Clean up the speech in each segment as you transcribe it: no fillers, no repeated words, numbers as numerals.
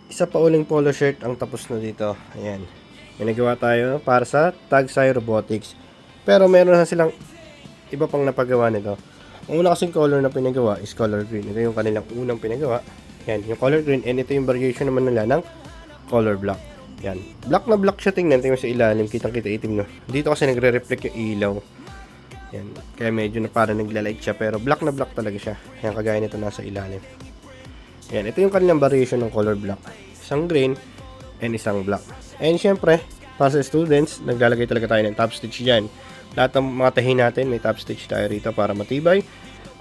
isa pa uling polo shirt ang tapos na dito. Ayan. May nagawa tayo para sa Tagsai Robotics. Pero meron na silang iba pang napagawa nito. Ang una kasing color na pinagawa is color green. Ito yung kanilang unang pinagawa. Yan, yung color green. And ito yung variation naman nila ng color black. Yan. Black na black siya tingnan. Tingnan sa ilalim. Kitang-kita itim no. Dito kasi nagre-reflect yung ilaw. Yan. Kaya medyo na parang nagla-light siya. Pero black na black talaga siya. Yan, kagaya nito nasa ilalim. Yan. Ito yung kanilang variation ng color black. Isang green and isang black. And syempre, para sa students, naglalagay talaga tayo ng top stitch dyan. Lahat ng mga tahi natin, may top stitch tayo rito para matibay.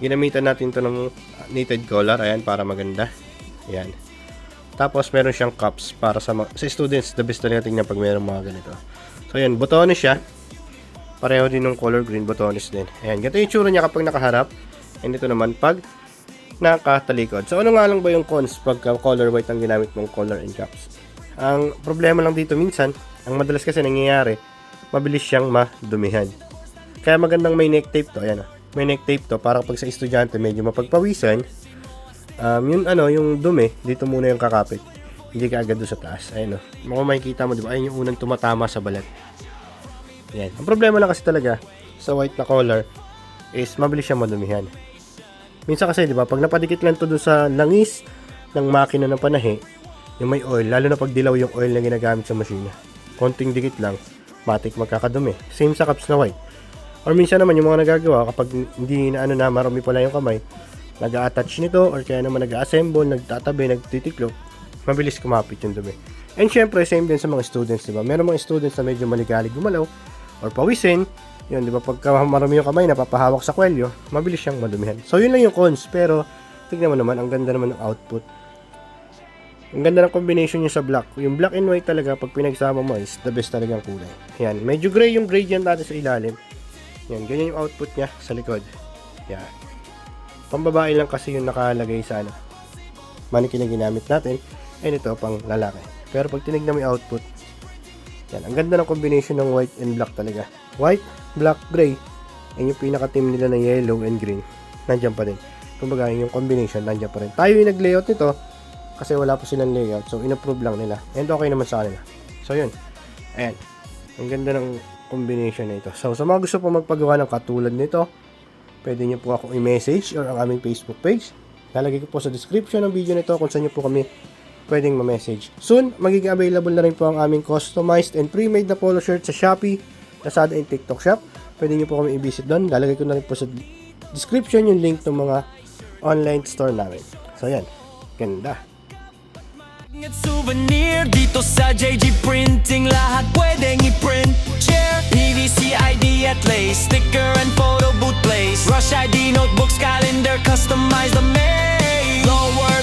Ginamitan natin to ng knitted collar. Ayan, para maganda. Ayan. Tapos, meron siyang cups para sa students. The best talaga tingnan pag meron mga ganito. So, ayan. Botones siya. Pareho din ng color green. Botones din. Ayan. Ganito yung tsura niya kapag nakaharap. And ito naman pag nakatalikod. So, ano nga lang ba yung cons pagka color white ang ginamit mong collar and cups? Ang problema lang dito minsan, ang madalas kasi nangyayari, mabilis siyang madumihan. Kaya magandang may neck tape to. Ayan, may neck tape to para pag sa estudyante medyo mapagpawisan, yung dumi, dito muna yung kakapit. Hindi ka agad doon sa taas. Ayan, makikita mo, di ba? Ayun yung unang tumatama sa balat. Ayan. Ang problema lang kasi talaga sa white na collar is mabilis siyang madumihan. Minsan kasi, di ba, pag napadikit lang to doon sa langis ng makina ng panahe, yung may oil, lalo na pag dilaw yung oil na ginagamit sa masina, konting dikit lang, matik magkakadumi. Same sa cups na white. Or minsan naman yung mga nagagawa, kapag hindi na marami pala yung kamay, nag-a-attach nito, or kaya naman nag-a-assemble, nagtatabi, nagtitiklop, mabilis kumapit yung dumi. And syempre, same din sa mga students, di ba? Meron mga students na medyo maligalig gumalaw, or pawisin, yun, di ba, pagka marami yung kamay, napapahawak sa kwelyo, mabilis siyang madumihan. So, yun lang yung cons, pero, tignan mo naman, ang ganda naman ng output. Ang ganda ng combination niya sa black. Yung black and white talaga, pag pinagsama mo, is the best talagang kulay. Yan, medyo gray yung gradient natin sa ilalim. Yan, ganyan yung output niya sa likod. Yan. Pambabae lang kasi yung nakalagay sa mannequin na ginamit natin. And ito, pang lalaki. Pero pag tinignan mo yung output, yan, ang ganda ng combination ng white and black talaga. White, black, gray, and yung pinaka-team nila na yellow and green, nandiyan pa rin. Kumbaga, yung combination, nandiyan pa rin. Tayo yung nag-layout nito, kasi wala pa silang layout, so in-approve lang nila. And okay naman sa kanila. So, yun. Ayan. Ang ganda ng combination na ito. So, sa mga gusto po magpagawa ng katulad nito, pwede nyo po ako i-message or ang aming Facebook page. Lalagay ko po sa description ng video nito kung saan nyo po kami pwedeng ma-message. Soon, magiging available na rin po ang aming customized and pre-made na polo shirt sa Shopee, Lazada and TikTok Shop. Pwede nyo po kami i-visit doon. Lalagay ko na rin po sa description yung link ng mga online store namin. So, yan. Ganda. At souvenir dito sa JG Printing, lahat pwedeng i-print. Chair, PVC ID at lace, sticker and photo booth place. Rush ID, notebooks, calendar, customize the maze. Lower